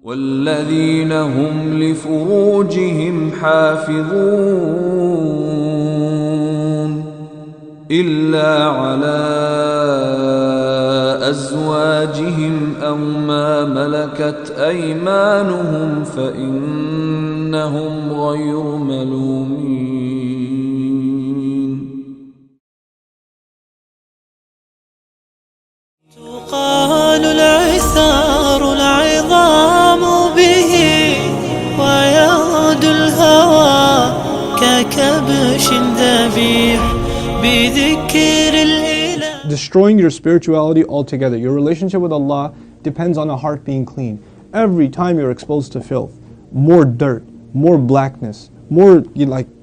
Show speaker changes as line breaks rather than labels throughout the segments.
والذين هم لفروجهم حافظون إلا على أزواجهم أو ما ملكت أيمانهم فإنهم غير ملومين.
تقال العثار العظام به ويعود الهوى ككبش ذبيح بذكر الإله.
Destroying your spirituality altogether. Your relationship with Allah depends on a heart being clean. Every time you're exposed to filth, more dirt, more blackness, more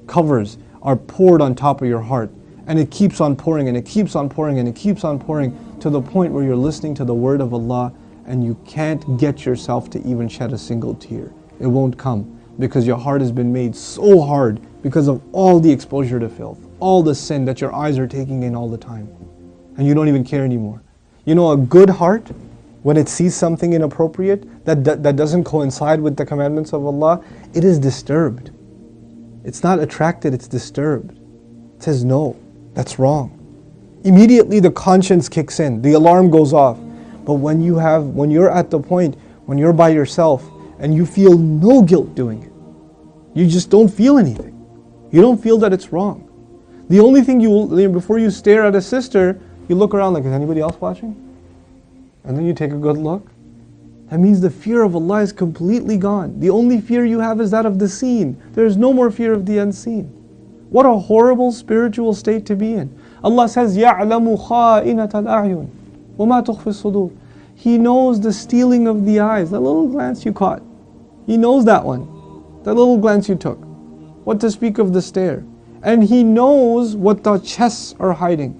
covers are poured on top of your heart. And it keeps on pouring and it keeps on pouring and it keeps on pouring to the point where you're listening to the word of Allah and you can't get yourself to even shed a single tear. It won't come because your heart has been made so hard because of all the exposure to filth, all the sin that your eyes are taking in all the time. And you don't even care anymore. You know, a good heart, when it sees something inappropriate that doesn't coincide with the commandments of Allah, it is disturbed. It's not attracted, it's disturbed. It says, no, that's wrong. Immediately the conscience kicks in, the alarm goes off. But when you're at the point, when you're by yourself and you feel no guilt doing it, you just don't feel anything. You don't feel that it's wrong. The only thing before you stare at a sister, you look around like, is anybody else watching? And then you take a good look. That means the fear of Allah is completely gone. The only fear you have is that of the seen. There is no more fear of the unseen. What a horrible spiritual state to be in. Allah says, يَعْلَمُ خَائِنَةَ الْأَعْيُنِ وَمَا تُخْفِي الصُّدُورِ. He knows the stealing of the eyes, that little glance you caught. He knows that one, that little glance you took. What to speak of the stare. And He knows what the chests are hiding.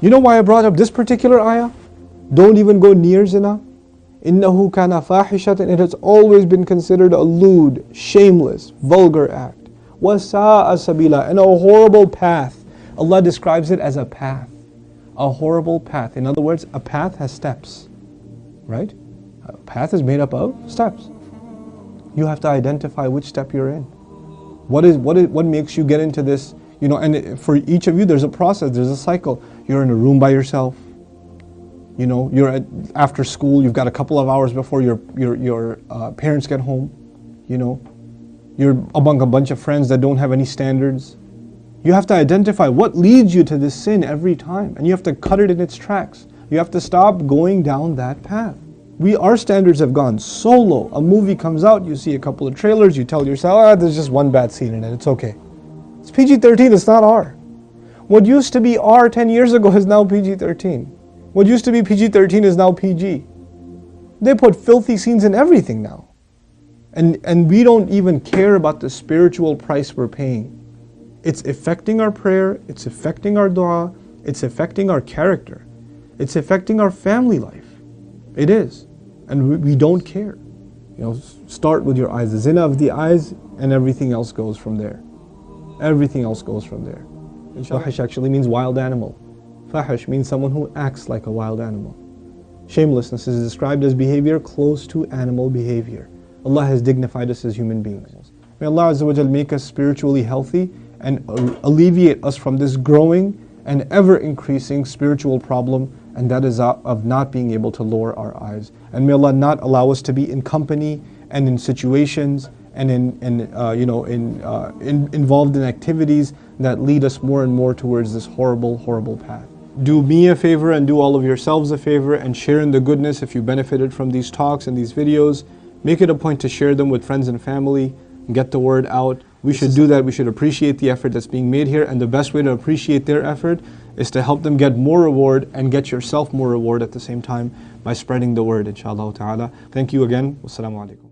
You know why I brought up this particular ayah? Don't even go near zina. إِنَّهُ كَانَ فَاحِشَةً. It has always been considered a lewd, shameless, vulgar act. وَسَاءَ سَبِيلًا. And a horrible path. Allah describes it as a path. A horrible path. In other words, a path has steps. Right? A path is made up of steps. You have to identify which step you're in. What makes you get into this? You know, and for each of you, there's a process, there's a cycle. You're in a room by yourself. You know, you're after school. You've got a couple of hours before your parents get home. You know, you're among a bunch of friends that don't have any standards. You have to identify what leads you to this sin every time, and you have to cut it in its tracks. You have to stop going down that path. Our standards have gone so low. A movie comes out, you see a couple of trailers, you tell yourself, there's just one bad scene in it, it's okay. It's PG-13, it's not R. What used to be R 10 years ago is now PG-13. What used to be PG-13 is now PG. They put filthy scenes in everything now. And we don't even care about the spiritual price we're paying. It's affecting our prayer, it's affecting our dua, it's affecting our character. It's affecting our family life. It is. And we don't care. You know, start with your eyes. The zina of the eyes, and everything else goes from there. Everything else goes from there. Fahish actually means wild animal. Fahish means someone who acts like a wild animal. Shamelessness is described as behavior close to animal behavior. Allah has dignified us as human beings. May Allah Azza wa Jal make us spiritually healthy and alleviate us from this growing and ever increasing spiritual problem, and that is of not being able to lower our eyes. And may Allah not allow us to be in company and in situations and involved in activities that lead us more and more towards this horrible, horrible path. Do me a favor and do all of yourselves a favor and share in the goodness if you benefited from these talks and these videos. Make it a point to share them with friends and family and get the word out. We should do that. We should appreciate the effort that's being made here, and the best way to appreciate their effort is to help them get more reward and get yourself more reward at the same time by spreading the word, inshallah ta'ala. Thank you again. Wassalamu alaikum.